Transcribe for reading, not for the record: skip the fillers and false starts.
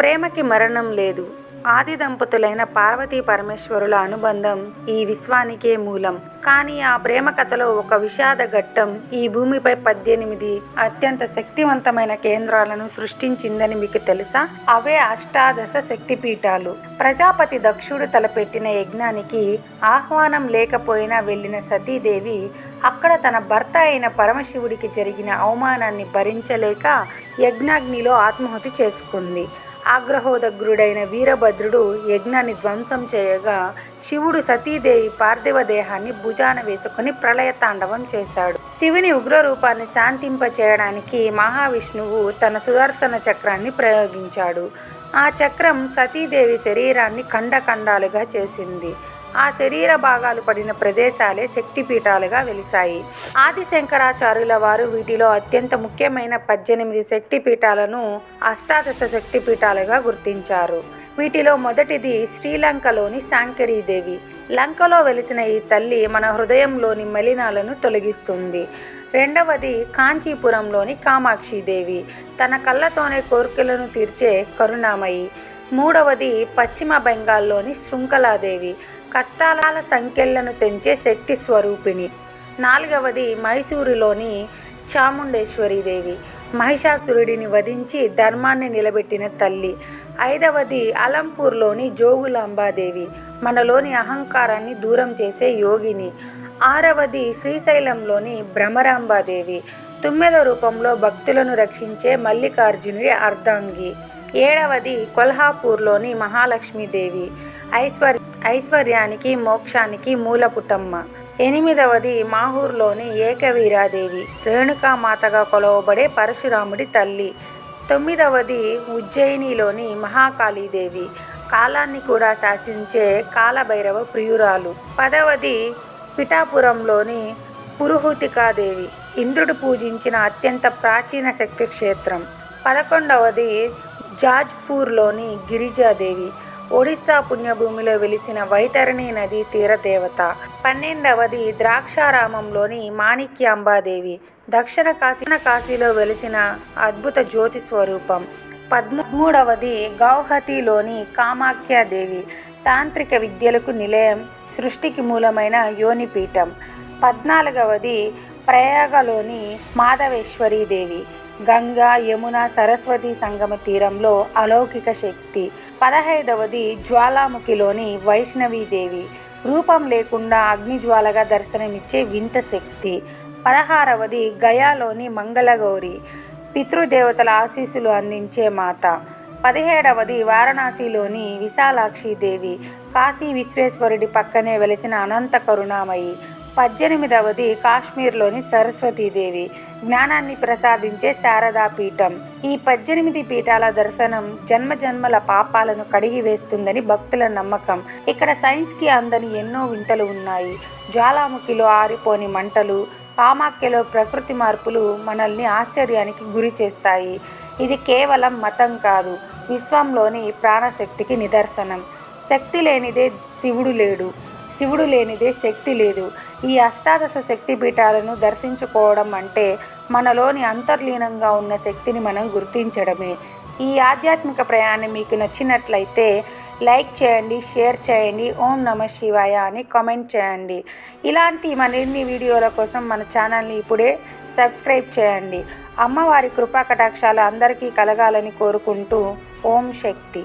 ప్రేమకి మరణం లేదు. ఆది దంపతులైన పార్వతీ పరమేశ్వరుల అనుబంధం ఈ విశ్వానికే మూలం. కానీ ఆ ప్రేమ కథలో ఒక విషాద ఘట్టం ఈ భూమిపై 18 అత్యంత శక్తివంతమైన కేంద్రాలను సృష్టించిందని మీకు తెలుసా? అవే అష్టాదశ శక్తిపీఠాలు. ప్రజాపతి దక్షుడు తలపెట్టిన యజ్ఞానికి ఆహ్వానం లేకపోయినా వెళ్లిన సతీదేవి అక్కడ తన భర్త అయిన పరమశివుడికి జరిగిన అవమానాన్ని భరించలేక యజ్ఞాగ్నిలో ఆత్మాహుతి చేసుకుంది. ఆగ్రహోదగ్రుడైన వీరభద్రుడు యజ్ఞాన్ని ధ్వంసం చేయగా శివుడు సతీదేవి పార్థివ దేహాన్ని భుజాన వేసుకుని ప్రళయ తాండవం చేశాడు. శివుని ఉగ్రరూపాన్ని శాంతింపచేయడానికి మహావిష్ణువు తన సుదర్శన చక్రాన్ని ప్రయోగించాడు. ఆ చక్రం సతీదేవి శరీరాన్ని ఖండఖండాలుగా చేసింది. ఆ శరీర భాగాలు పడిన ప్రదేశాలే శక్తిపీఠాలుగా వెలిశాయి. ఆది శంకరాచార్యుల వారు వీటిలో అత్యంత ముఖ్యమైన 18 శక్తిపీఠాలను అష్టాదశ శక్తిపీఠాలుగా గుర్తించారు. వీటిలో మొదటిది శ్రీలంకలోని శాంకరీదేవి. లంకలో వెలిసిన ఈ తల్లి మన హృదయంలోని మలినాలను తొలగిస్తుంది. రెండవది కాంచీపురంలోని కామాక్షిదేవి. తన కళ్ళతోనే కోరికలను తీర్చే కరుణామయి. మూడవది పశ్చిమ బెంగాల్లోని శృంఖలాదేవి. కష్టాల సంఖ్యలను తెంచే శక్తి స్వరూపిణి. నాలుగవది మైసూరులోని చాముండేశ్వరీదేవి. మహిషాసురుడిని వధించి ధర్మాన్ని నిలబెట్టిన తల్లి. ఐదవది అలంపూర్లోని జోగులాంబాదేవి. మనలోని అహంకారాన్ని దూరం చేసే యోగిని. ఆరవది శ్రీశైలంలోని భ్రమరాంబాదేవి. తుమ్మెద రూపంలో భక్తులను రక్షించే మల్లికార్జునుడి అర్ధాంగి. ఏడవది కొల్హాపూర్లోని మహాలక్ష్మీదేవి. ఐశ్వర్యానికి మోక్షానికి మూలపుటమ్మ. ఎనిమిదవది మాహూర్లోని ఏకవీరాదేవి. రేణుకామాతగా కొలవబడే పరశురాముడి తల్లి. తొమ్మిదవది ఉజ్జయినిలోని మహాకాళీదేవి. కాలాన్ని కూడా శాసించే కాలభైరవ ప్రియురాలు. పదవది పిఠాపురంలోని పురుహూతికాదేవి. ఇంద్రుడు పూజించిన అత్యంత ప్రాచీన శక్తి క్షేత్రం. 11వది జాజ్పూర్లోని గిరిజాదేవి. ఒడిశా పుణ్యభూమిలో వెలిసిన వైతరణి నది తీరదేవత. 12వది ద్రాక్షారామంలోని మాణిక్యాంబాదేవి. దక్షిణ కాశీలో వెలిసిన అద్భుత జ్యోతి స్వరూపం. 13వది గౌహతిలోని కామాఖ్యాదేవి. తాంత్రిక విద్యలకు నిలయం, సృష్టికి మూలమైన యోనిపీఠం. 14వది ప్రయాగలోని మాధవేశ్వరీదేవి. గంగా, యమున, సరస్వతి సంగమ తీరంలో అలౌకిక శక్తి. 15వది జ్వాలాముఖిలోని వైష్ణవీదేవి. రూపం లేకుండా అగ్నిజ్వాలగా దర్శనమిచ్చే వింత శక్తి. 16వది గయాలోని మంగళగౌరి. పితృదేవతల ఆశీస్సులు అందించే మాత. 17వది వారణాసిలోని విశాలాక్షిదేవి. కాశీ విశ్వేశ్వరుడి పక్కనే వెలిసిన అనంత కరుణామయి. 18వది కాశ్మీర్లోని సరస్వతీదేవి. జ్ఞానాన్ని ప్రసాదించే శారదా పీఠం. ఈ 18 పీఠాల దర్శనం జన్మజన్మల పాపాలను కడిగి వేస్తుందని భక్తుల నమ్మకం. ఇక్కడ సైన్స్కి అందని ఎన్నో వింతలు ఉన్నాయి. జ్వాలాముఖిలో ఆరిపోని మంటలు, కామాఖ్యలో ప్రకృతి మార్పులు మనల్ని ఆశ్చర్యానికి గురి చేస్తాయి. ఇది కేవలం మతం కాదు, విశ్వంలోని ప్రాణశక్తికి నిదర్శనం. శక్తి లేనిదే శివుడు లేడు, శివుడు లేనిదే శక్తి లేదు. ఈ అష్టాదశ శక్తిపీఠాలను దర్శించుకోవడం అంటే మనలోని అంతర్లీనంగా ఉన్న శక్తిని మనం గుర్తించడమే. ఈ ఆధ్యాత్మిక ప్రయాణం మీకు నచ్చినట్లయితే లైక్ చేయండి, షేర్ చేయండి, ఓం నమః శివాయ అని కామెంట్ చేయండి. ఇలాంటి మరిన్ని వీడియోల కోసం మన ఛానల్ని ఇప్పుడే సబ్స్క్రైబ్ చేయండి. అమ్మవారి కృపా కటాక్షాలు అందరికీ కలగాలని కోరుకుంటూ ఓం శక్తి.